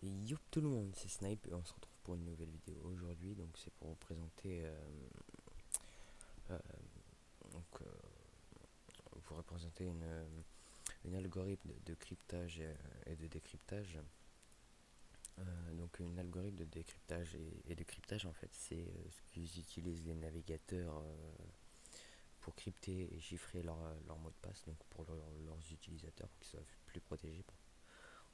Yo tout le monde, c'est Snipe et on se retrouve pour une nouvelle vidéo aujourd'hui. Donc c'est pour vous présenter euh, donc, vous représenter une algorithme de cryptage et de décryptage. Donc une algorithme de décryptage et de cryptage en fait, c'est ce qu'ils utilisent les navigateurs pour crypter et chiffrer leur mot de passe, donc pour leurs utilisateurs pour qu'ils soient plus protégés.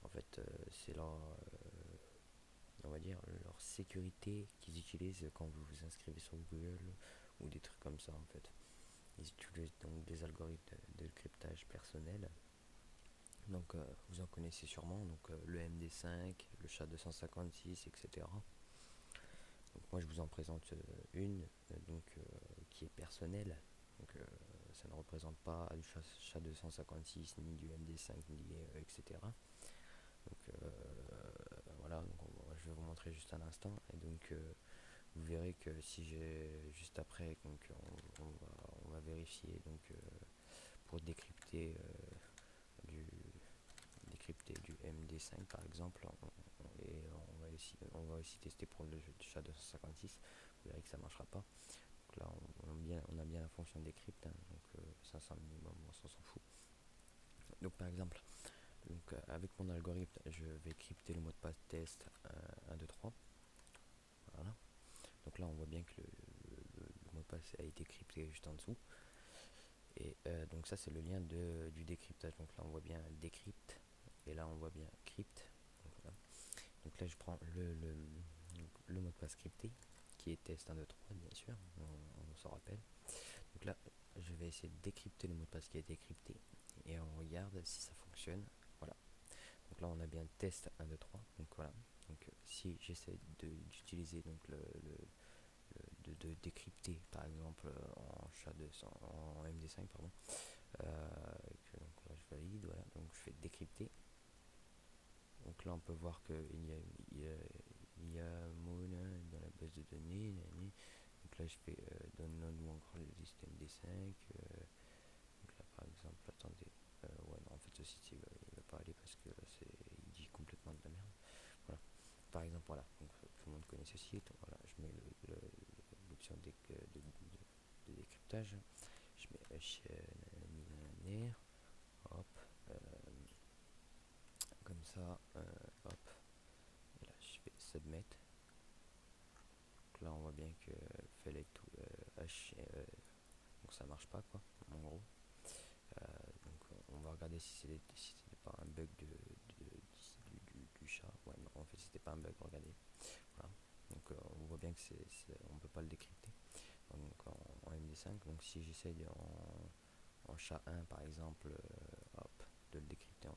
En fait, c'est on va dire, leur sécurité qu'ils utilisent quand vous vous inscrivez sur Google ou des trucs comme ça en fait. Ils utilisent donc des algorithmes de cryptage personnel. Donc vous en connaissez sûrement, donc le MD5, le SHA-256, etc. Donc moi je vous en présente une qui est personnelle. Donc ça ne représente pas du SHA-256 ni du MD5 ni etc. Donc voilà, donc je vais vous montrer juste un instant et donc vous verrez que si j'ai juste après, donc on va vérifier donc pour du du MD5 par exemple, et on va aussi tester pour le SHA-256. Vous verrez que ça marchera pas. Donc là on a bien la fonction décrypte, hein, donc 500 minimum, on s'en fout. Donc par exemple, donc avec mon algorithme je vais crypter le mot de passe test 1 2 3. Voilà. Donc là on voit bien que le mot de passe a été crypté juste en dessous. Et donc ça c'est le lien du décryptage. Donc là on voit bien décrypte et là on voit bien crypte. Donc, voilà. Donc là je prends le mot de passe crypté qui est test 1 2 3 bien sûr, on s'en rappelle. Donc là je vais essayer de décrypter le mot de passe qui a été crypté et on regarde si ça fonctionne. Voilà. Donc là on a bien test 1 2 3. Donc voilà. Donc si j'essaie d'utiliser donc de décrypter par exemple en en MD5 pardon, donc là je valide, voilà, donc je fais décrypter. Donc là on peut voir qu'il y a Moon dans la base de données. Donc là je fais download ou encore le liste MD5. Donc là par exemple, attendez, ouais non en fait ce site il va pas aller parce que là il dit complètement de la merde. Voilà. Par exemple voilà, donc tout le monde connaît ce site. Voilà, je mets l'option de décryptage. Je mets HNR, hop, comme ça, hop, et là je fais submit. Donc là on voit bien que fallait tout H, donc ça marche pas quoi, en gros. Donc on va regarder si c'était pas un bug du chat. Ouais, non, en fait c'était pas un bug, regardez. Voilà. Donc on voit bien que on peut pas le décrypter. Donc en MD5, donc si j'essaye en SHA-1 par exemple, hop, de le décrypter ouais,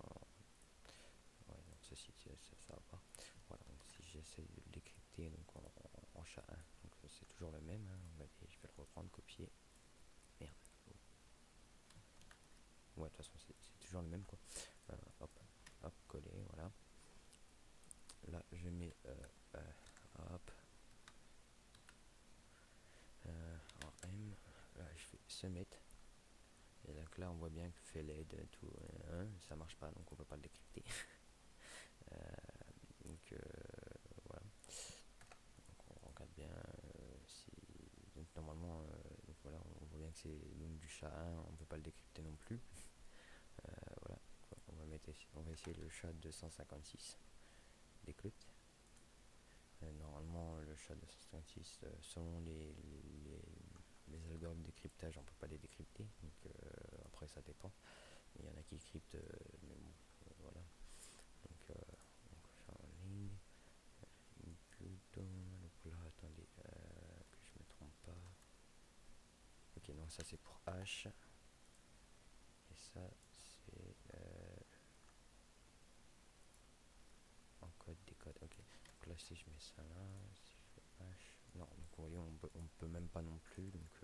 non, ceci ça va pas. Voilà, donc si j'essaie de le décrypter donc en SHA-1, donc c'est toujours le même, hein. Regardez, je vais le reprendre, copier. Merde. Ouais, de toute façon c'est toujours le même quoi. Hop, hop, coller, voilà. Là je mets hop en M, là je fais submit. Et donc là on voit bien que fait l'aide tout, ça marche pas donc on peut pas le décrypter. Donc voilà. Donc on regarde bien si donc normalement donc voilà, on voit bien que c'est donc du SHA-1, on peut pas le décrypter non plus. Voilà, on va essayer le SHA-256 décrypte. Normalement le SHA-256 selon les algorithmes de décryptage on peut pas les décrypter, donc après ça dépend. Il y en a qui cryptent, mais bon, voilà. Donc on fait en ligne. Donc là, attendez, que je me trompe pas. Ok, non, ça c'est pour H. Et ça c'est en code décode. Ok, donc là si je mets ça là, si je fais H. Non, donc vous voyez, on peut même pas non plus. Donc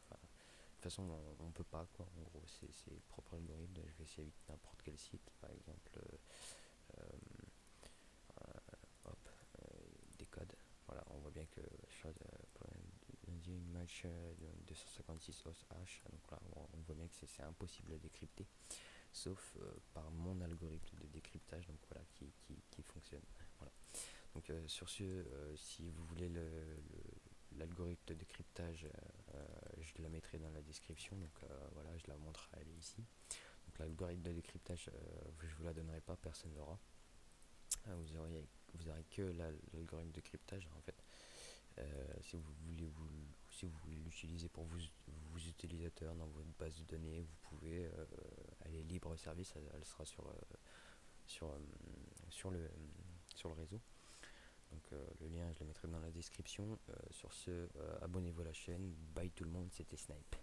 voilà. De toute façon, on peut pas quoi. En gros, c'est le propre algorithme. Je vais essayer avec n'importe quel site, par exemple. Hop, décode. Voilà, on voit bien que match 256 os H. Donc là, on voit bien que c'est impossible à décrypter, sauf par mon algorithme de décryptage. Donc voilà, qui fonctionne. Voilà. sur ce, si vous voulez l'algorithme de décryptage, je la mettrai dans la description. Donc voilà, je la montre, elle est ici. Donc l'algorithme de décryptage, je vous la donnerai pas, personne l'aura. Vous aurez que l'algorithme de cryptage en fait. Si vous voulez l'utiliser pour vos utilisateurs dans votre base de données, vous pouvez. Elle est libre service, elle sera sur, euh, sur, le, sur le réseau. Donc le lien, je le mettrai dans la description. Sur ce, abonnez-vous à la chaîne. Bye tout le monde, c'était Snipe.